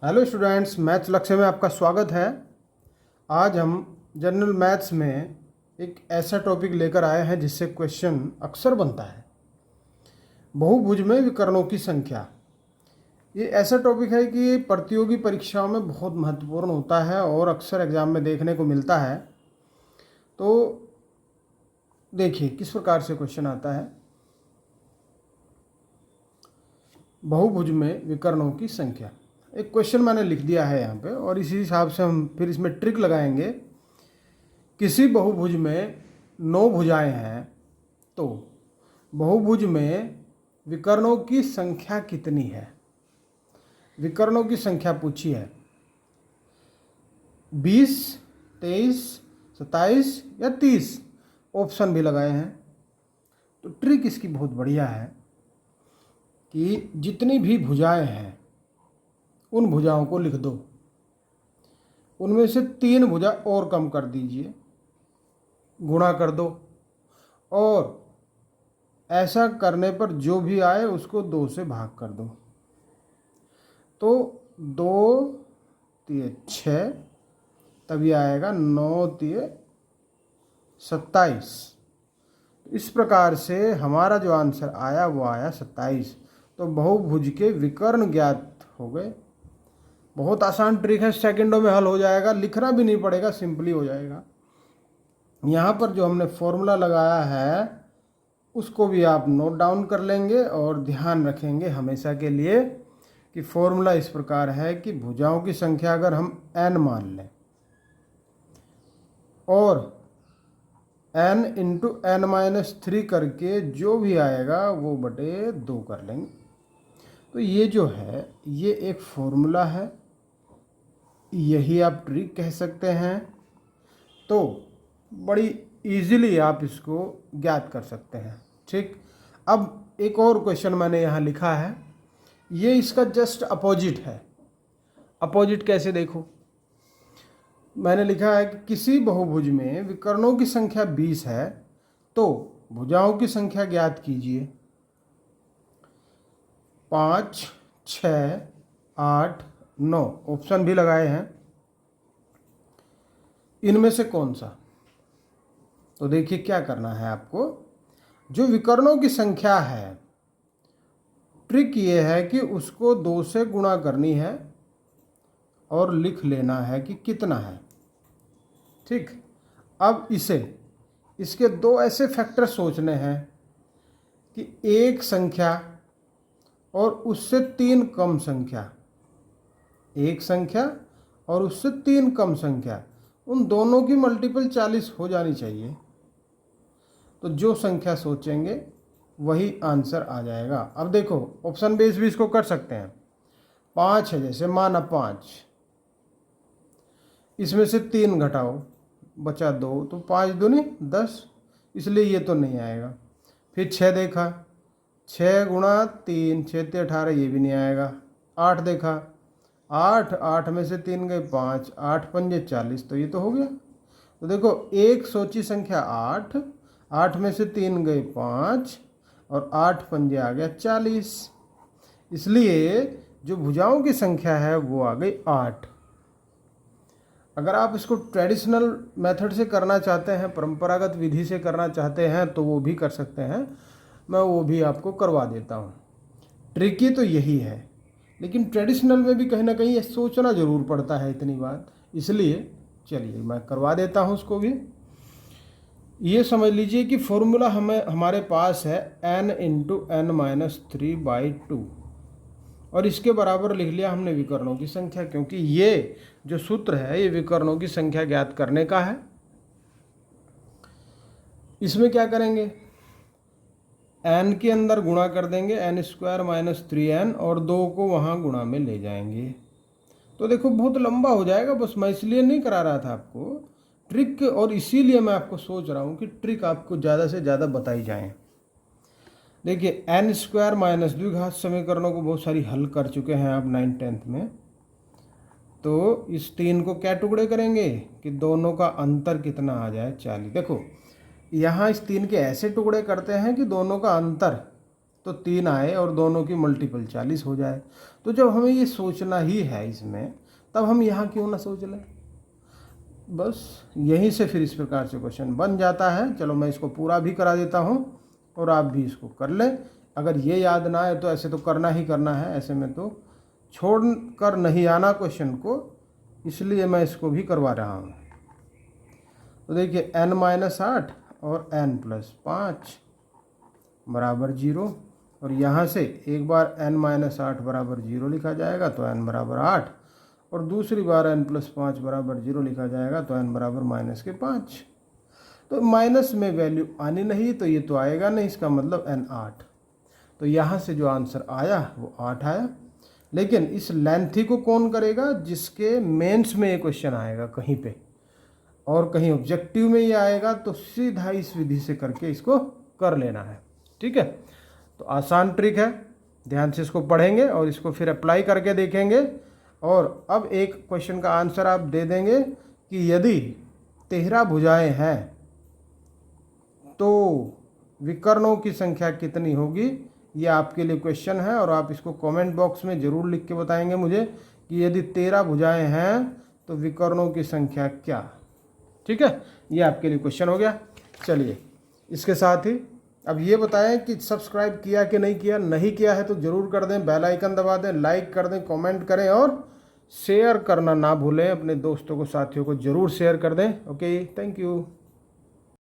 Hello students, maths लक्ष्य में आपका स्वागत है। आज हम जनरल मैथ्स में एक ऐसा टॉपिक लेकर आए हैं जिससे क्वेश्चन अक्सर बनता है, बहुभुज में विकर्णों की संख्या। ये ऐसा टॉपिक है कि प्रतियोगी परीक्षाओं में बहुत महत्वपूर्ण होता है और अक्सर एग्जाम में देखने को मिलता है। तो देखिए किस प्रकार से क्वेश्चन आता है। बहुभुज में विकर्णों की संख्या, एक क्वेश्चन मैंने लिख दिया है यहाँ पे और इसी हिसाब से हम फिर इसमें ट्रिक लगाएंगे। किसी बहुभुज में 9 भुजाएं हैं तो बहुभुज में विकर्णों की संख्या कितनी है। विकर्णों की संख्या पूछी है, 20, 23, 27 या 30, ऑप्शन भी लगाए हैं। तो ट्रिक इसकी बहुत बढ़िया है कि जितनी भी भुजाएं हैं उन भुजाओं को लिख दो, उनमें से 3 भुजा और कम कर दीजिए, गुणा कर दो और ऐसा करने पर जो भी आए उसको 2 से भाग कर दो। तो 2 तिये 6, तभी आएगा 9 तिये 27। इस प्रकार से हमारा जो आंसर आया वो आया 27। तो बहुभुज के विकर्ण ज्ञात हो गए। बहुत आसान ट्रिक है, सेकंडों में हल हो जाएगा, लिखना भी नहीं पड़ेगा, सिंपली हो जाएगा। यहाँ पर जो हमने फॉर्मूला लगाया है उसको भी आप नोट डाउन कर लेंगे और ध्यान रखेंगे हमेशा के लिए कि फॉर्मूला इस प्रकार है कि भुजाओं की संख्या अगर हम n मान लें और n इंटू n-3 करके जो भी आएगा वो बटे 2 कर लेंगे। तो ये जो है ये एक फॉर्मूला है, यही आप ट्रिक कह सकते हैं। तो बड़ी इजीली आप इसको ज्ञात कर सकते हैं। ठीक, अब एक और क्वेश्चन मैंने यहाँ लिखा है, ये इसका जस्ट अपोजिट है। अपोजिट कैसे देखो, मैंने लिखा है कि किसी बहुभुज में विकर्णों की संख्या 20 है तो भुजाओं की संख्या ज्ञात कीजिए। 5, 6, 8, 9 ऑप्शन भी लगाए हैं, इनमें से कौन सा। तो देखिए क्या करना है आपको, जो विकर्णों की संख्या है ट्रिक ये है कि उसको 2 से गुणा करनी है और लिख लेना है कि कितना है। ठीक, अब इसके 2 ऐसे फैक्टर सोचने हैं कि एक संख्या और उससे 3 कम संख्या, एक संख्या और उससे 3 कम संख्या, उन दोनों की मल्टीपल 40 हो जानी चाहिए। तो जो संख्या सोचेंगे वही आंसर आ जाएगा। अब देखो ऑप्शन बेस भी इसको कर सकते हैं। 5 है, जैसे माना 5, इसमें से 3 घटाओ, बचा 2, तो 5 दूनी 10, इसलिए ये तो नहीं आएगा। फिर 6 देखा, 6 गुणा 3, 6 ते 18, ये भी नहीं आएगा। 8 देखा, 8 में से 3 गए 5, 8 पंजे 40, तो ये तो हो गया। तो देखो एक सोची संख्या 8 में से 3 गए 5 और 8 पंजे आ गया 40, इसलिए जो भुजाओं की संख्या है वो आ गई 8। अगर आप इसको ट्रेडिशनल मेथड से करना चाहते हैं, परंपरागत विधि से करना चाहते हैं तो वो भी कर सकते हैं, मैं वो भी आपको करवा देता हूँ। ट्रिकी तो यही है, लेकिन ट्रेडिशनल में भी कहीं ना कहीं ये सोचना ज़रूर पड़ता है इतनी बात, इसलिए चलिए मैं करवा देता हूँ उसको भी। ये समझ लीजिए कि फॉर्मूला हमारे पास है n इंटू n-3/2 और इसके बराबर लिख लिया हमने विकर्णों की संख्या, क्योंकि ये जो सूत्र है ये विकर्णों की संख्या ज्ञात करने का है। इसमें क्या करेंगे, n के अंदर गुणा कर देंगे, n² - 3n और 2 को वहाँ गुणा में ले जाएंगे। तो देखो बहुत लंबा हो जाएगा, बस मैं इसलिए नहीं करा रहा था आपको ट्रिक, और इसीलिए मैं आपको सोच रहा हूँ कि ट्रिक आपको ज़्यादा से ज़्यादा बताई जाए। देखिए n² - द्विघात समीकरणों को बहुत सारी हल कर चुके हैं आप 9th-10th में। तो इस 3 को क्या टुकड़े करेंगे कि दोनों का अंतर कितना आ जाए 40। देखो यहाँ इस 3 के ऐसे टुकड़े करते हैं कि दोनों का अंतर तो 3 आए और दोनों की मल्टीपल 40 हो जाए। तो जब हमें ये सोचना ही है इसमें, तब हम यहाँ क्यों ना सोच लें। बस यहीं से फिर इस प्रकार से क्वेश्चन बन जाता है। चलो मैं इसको पूरा भी करा देता हूँ और आप भी इसको कर लें। अगर ये याद ना आए तो ऐसे तो करना ही करना है, ऐसे में तो छोड़ कर नहीं आना क्वेश्चन को, इसलिए मैं इसको भी करवा रहा हूँ। तो देखिए n-8 और n+5 बराबर 0, और यहाँ से एक बार n-8 बराबर 0 लिखा जाएगा तो n बराबर 8, और दूसरी बार n+5 बराबर 0 लिखा जाएगा तो n बराबर -5। तो माइनस में वैल्यू आनी नहीं, तो ये तो आएगा नहीं, इसका मतलब n8। तो यहाँ से जो आंसर आया वो 8 आया। लेकिन इस लेंथी को कौन करेगा, जिसके मेंस में ये क्वेश्चन आएगा कहीं पे, और कहीं ऑब्जेक्टिव में ये आएगा, तो सीधा इस विधि से करके इसको कर लेना है। ठीक है, तो आसान ट्रिक है, ध्यान से इसको पढ़ेंगे और इसको फिर अप्लाई करके देखेंगे। और अब एक क्वेश्चन का आंसर आप दे देंगे कि यदि 13 भुजाएं हैं तो विकर्णों की संख्या कितनी होगी। ये आपके लिए क्वेश्चन है और आप इसको कमेंट बॉक्स में ज़रूर लिख के बताएंगे मुझे कि यदि 13 भुजाएं हैं तो विकर्णों की संख्या क्या। ठीक है, ये आपके लिए क्वेश्चन हो गया। चलिए, इसके साथ ही अब ये बताएं कि सब्सक्राइब किया कि नहीं किया। नहीं किया है तो ज़रूर कर दें, बेल आइकन दबा दें, लाइक कर दें, कमेंट करें और शेयर करना ना भूलें। अपने दोस्तों को, साथियों को ज़रूर शेयर कर दें। Okay, thank you.